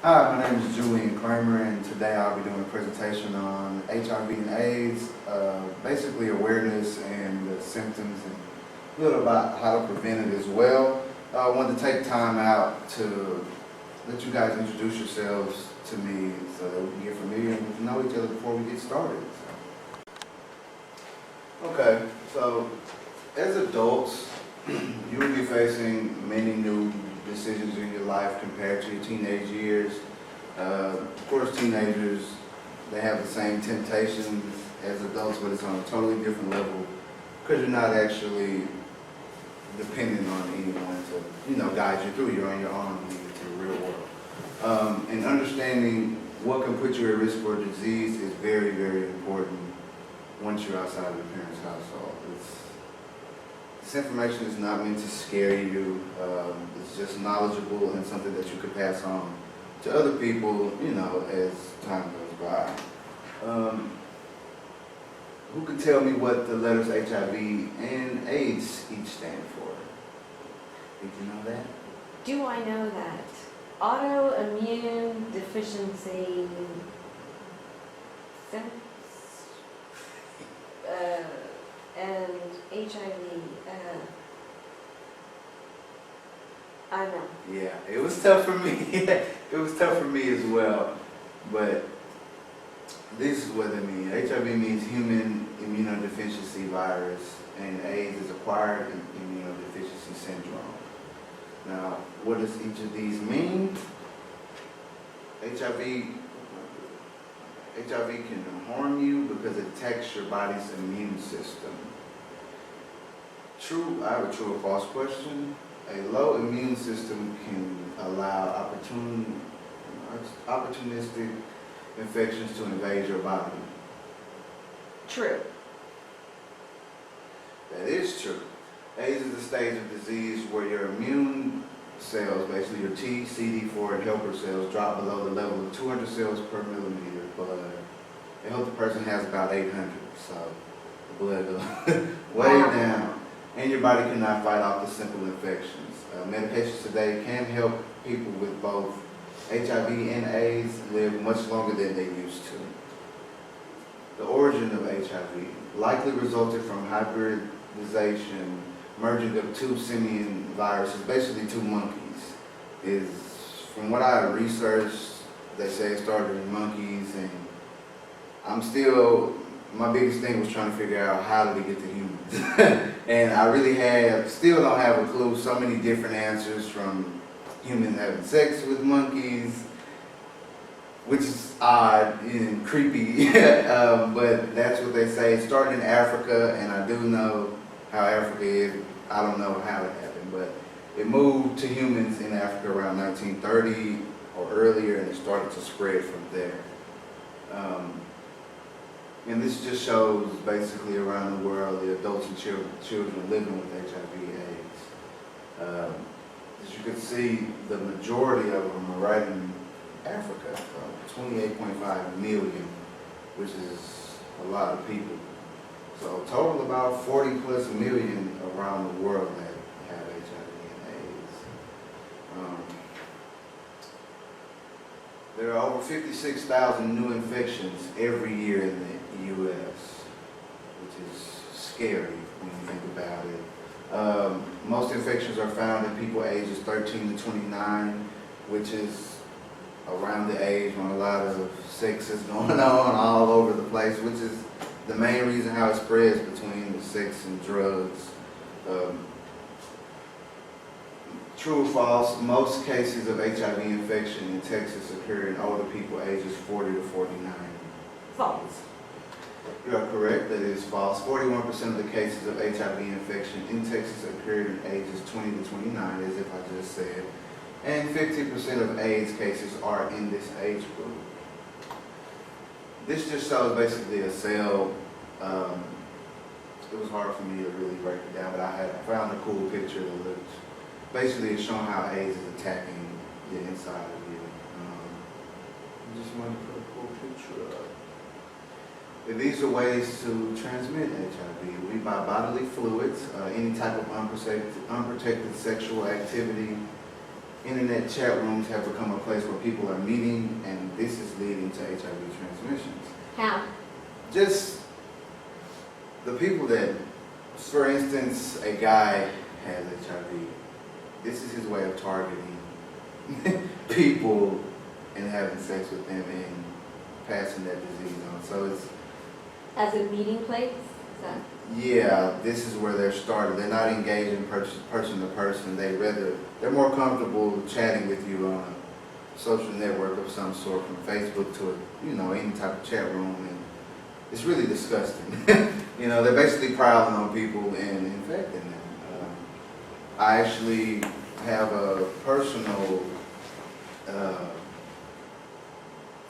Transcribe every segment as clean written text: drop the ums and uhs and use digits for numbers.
Hi, my name is Julian Kramer, and today I'll be doing a presentation on HIV and AIDS, basically awareness and the symptoms, and a little about how to prevent it as well. I wanted to take time out to let you guys introduce yourselves to me so that we can get familiar and know each other before we get started. Okay, so as adults, you will be facing many new decisions in your life compared to your teenage years. Of course, teenagers, they have the same temptations as adults, but it's on a totally different level because you're not actually dependent on anyone to, guide you through. You're on your own when you get to the real world. And understanding what can put you at risk for a disease is very, very important once you're outside of your parents' household. This information is not meant to scare you. It's just knowledgeable and something that you could pass on to other people, as time goes by. Who can tell me what the letters HIV and AIDS each stand for? Did you know that? Do I know that? Autoimmune deficiency and HIV. I know. Yeah, it was tough for me. It was tough for me as well. But this is what it means. HIV means human immunodeficiency virus, and AIDS is acquired immunodeficiency syndrome. Now, what does each of these mean? HIV can harm you because it attacks your body's immune system. I have a true or false question. A low immune system can allow opportunistic infections to invade your body. True. That is true. AIDS is the stage of disease where your immune cells, basically your T, CD4, and helper cells, drop below the level of 200 cells per millimeter of blood. A healthy person has about 800, so the blood goes way down. And your body cannot fight off the simple infections. Medications today can help people with both HIV and AIDS live much longer than they used to. The origin of HIV likely resulted from hybridization, merging of two simian viruses, basically two monkeys. From what I researched, they say it started in monkeys, and my biggest thing was trying to figure out how did it get to humans. And I still don't have a clue. So many different answers, from humans having sex with monkeys, which is odd and creepy, but that's what they say. It started in Africa, and I do know how Africa is. I don't know how it happened, but it moved to humans in Africa around 1930 or earlier, and it started to spread from there. And this just shows basically around the world the adults and children living with HIV and AIDS. As you can see, the majority of them are right in Africa, 28.5 million, which is a lot of people. So total about 40 plus million around the world that have HIV and AIDS. There are over 56,000 new infections every year in the U.S., which is scary when you think about it. Most infections are found in people ages 13 to 29, which is around the age when a lot of sex is going on all over the place, which is the main reason how it spreads between the sex and drugs. True or false, most cases of HIV infection in Texas occur in older people ages 40 to 49. False. You are correct, that is false. 41% of the cases of HIV infection in Texas occurred in ages 20 to 29, as if I just said. And 50% of AIDS cases are in this age group. This just shows basically a cell. It was hard for me to really break it down, but I found a cool picture that looked, basically it's showing how AIDS is attacking the inside of you. I just wanted to put a cool picture up. And these are ways to transmit HIV. By bodily fluids, any type of unprotected sexual activity, internet chat rooms have become a place where people are meeting, and this is leading to HIV transmissions. How? Just the people that, for instance, a guy has HIV. This is his way of targeting people and having sex with them and passing that disease on. So it's, As a meeting place? Is that? yeah, this is where they're started. They're not engaging person to person. They're more comfortable chatting with you on a social network of some sort, from Facebook to any type of chat room, and it's really disgusting. They're basically prowling on people and infecting them. I actually have a personal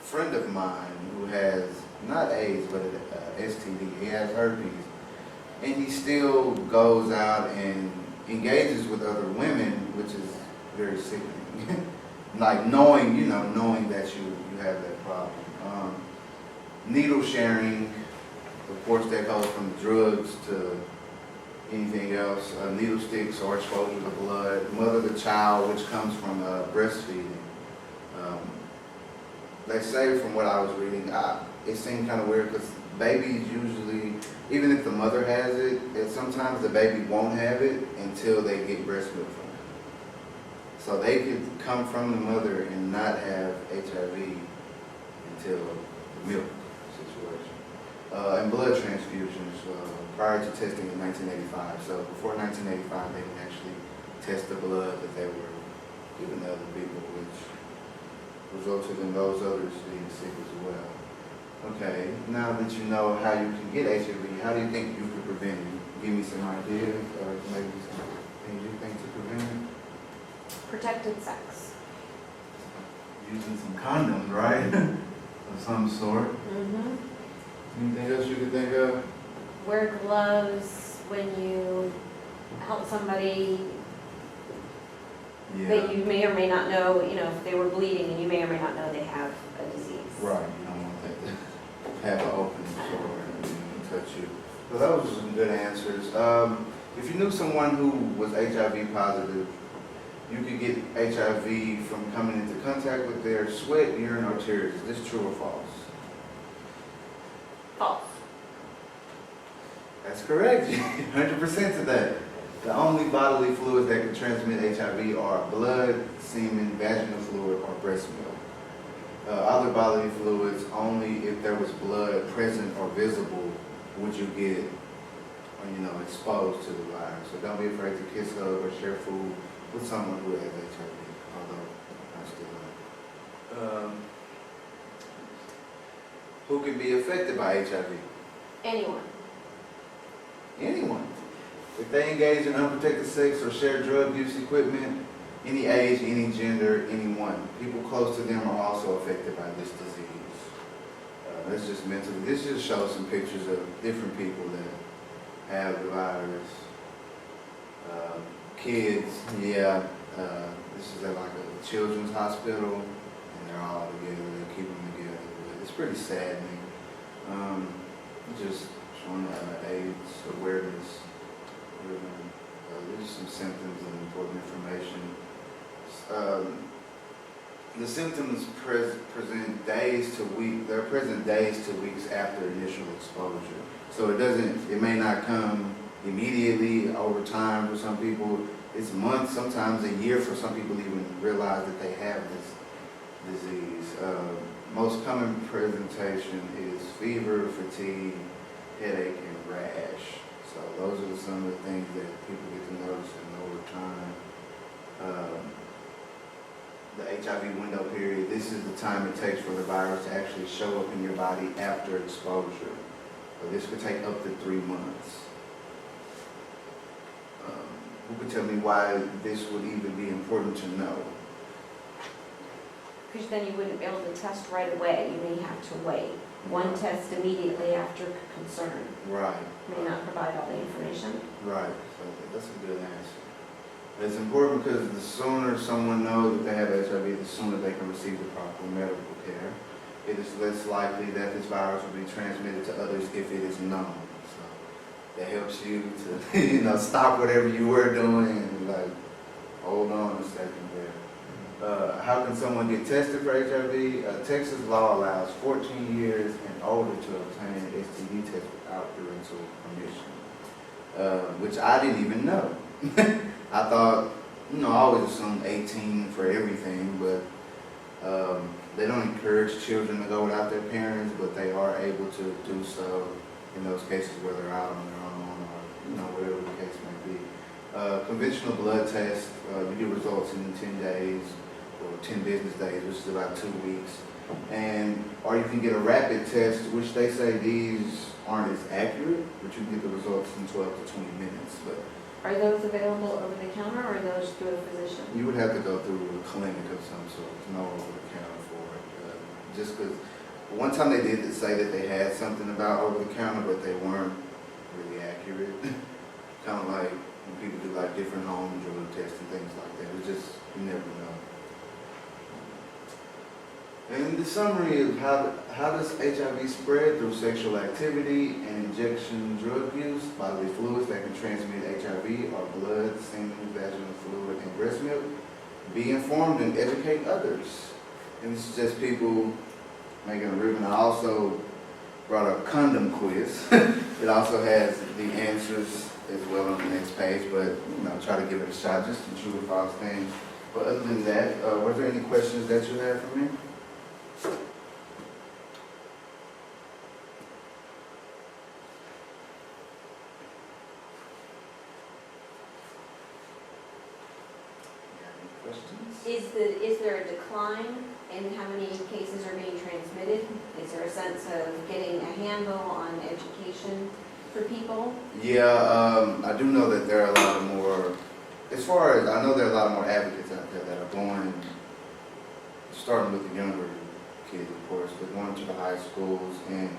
friend of mine who has not AIDS but STD. He has herpes. And he still goes out and engages with other women, which is very sickening. Like knowing that you have that problem. Needle sharing, of course, that goes from drugs to anything else. Needle sticks or exposure to blood. Mother to child, which comes from breastfeeding. They say, from what I was reading, it seemed kind of weird because babies usually, even if the mother has it, sometimes the baby won't have it until they get breast milk from it. So they could come from the mother and not have HIV until the milk situation. And blood transfusions prior to testing in 1985. So before 1985, they didn't actually test the blood that they were giving to other people, which resulted in those others being sick as well. Okay, now that you know how you can get HIV, how do you think you could prevent it? Give me some ideas or maybe some things you think to prevent it? Protected sex. Using some condoms, right? Of some sort. Mm-hmm. Anything else you could think of? Wear gloves when you help somebody that you may or may not know, if they were bleeding and you may or may not know they have a disease. Right, you don't want that to have an open sore and touch you. So those are some good answers. If you knew someone who was HIV positive, you could get HIV from coming into contact with their sweat, urine, or tears. Is this true or false? False. That's correct. 100% to that. The only bodily fluids that can transmit HIV are blood, semen, vaginal fluid, or breast milk. Other bodily fluids, only if there was blood present or visible would you get, exposed to the virus. So don't be afraid to kiss, hug, or share food with someone who has HIV, although I still don't. Who can be affected by HIV? Anyone. Anyone. If they engage in unprotected sex or share drug use equipment, any age, any gender, anyone. People close to them are also affected by this disease. That's just mentally. This just shows some pictures of different people that have the virus. Kids, yeah. This is at like a children's hospital, and they're all together. They keep them together. It's pretty saddening. Just showing AIDS awareness. There's some symptoms and important information. The symptoms present days to weeks. They're present days to weeks after initial exposure. So it may not come immediately over time for some people. It's months, sometimes a year for some people even realize that they have this disease. Most common presentation is fever, fatigue, headache, and rash. So those are some of the things that people get to notice over time. The HIV window period, this is the time it takes for the virus to actually show up in your body after exposure. So this could take up to 3 months. Who could tell me why this would even be important to know? Because then you wouldn't be able to test right away. You may have to wait. One test immediately after concern Right. may not provide all the information. Right. So that's a good answer. It's important because the sooner someone knows that they have HIV, the sooner they can receive the proper medical care. It is less likely that this virus will be transmitted to others if it is known. So that helps you to, stop whatever you were doing and hold on a second there. How can someone get tested for HIV? Texas law allows 14 years and older to obtain an STD test without parental permission, which I didn't even know. I thought, I always assumed 18 for everything, but they don't encourage children to go without their parents, but they are able to do so in those cases where they're out on their own or, whatever the case may be. Conventional blood test, you get results in 10 days or 10 business days, which is about 2 weeks. Or you can get a rapid test, which they say these aren't as accurate, but you can get the results in 12 to 20 minutes. But Are those available over the counter or are those through a physician? you would have to go through a clinic of some sort, no over the counter for it. Just because one time they did say that they had something about over the counter, but they weren't really accurate. Kind of like when people do like different home drug tests and things like that. It's just, you never know. And the summary of how does HIV spread? Through sexual activity and injection drug use, bodily fluids that can transmit HIV or blood, semen, vaginal fluid, and breast milk. Be informed and educate others. And this is just people making a ribbon. I also brought a condom quiz. It also has the answers as well on the next page, but try to give it a shot, just some true or false things. But other than that, were there any questions that you had for me? Is there a decline in how many cases are being transmitted? Is there a sense of getting a handle on education for people? Yeah, I do know that there are a lot of more, I know there are a lot more advocates out there that are going, starting with the younger kids, of course, but going to the high schools, and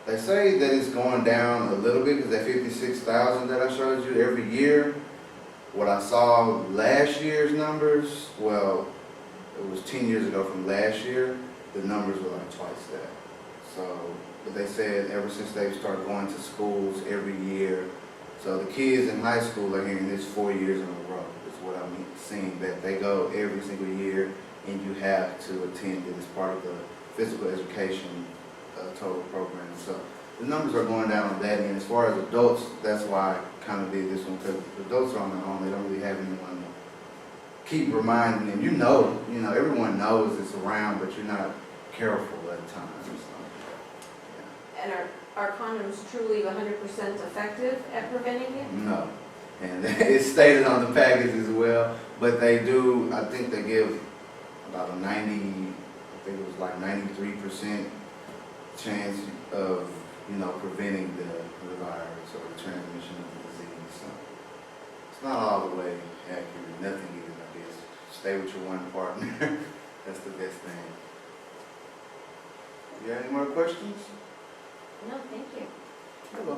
they say that it's going down a little bit because that 56,000 that I showed you every year. What I saw last year's numbers, well, it was 10 years ago from last year, the numbers were like twice that. So, but they said ever since they've started going to schools every year, so the kids in high school are hearing this 4 years in a row, is what I'm seeing, that they go every single year and you have to attend it as part of the physical education total program. So the numbers are going down on that end. As far as adults, that's why I kind of did this one, because adults are on their own. They don't really have anyone to keep reminding them. Everyone knows it's around, but you're not careful at times. So, yeah. And are condoms truly 100% effective at preventing it? No. And it's stated on the package as well, but they do, I think they give about a 93% chance of, preventing the virus or the transmission of the disease. So it's not all the way accurate. Nothing is, I guess. Stay with your one partner. That's the best thing. You got any more questions? No, thank you. Hello.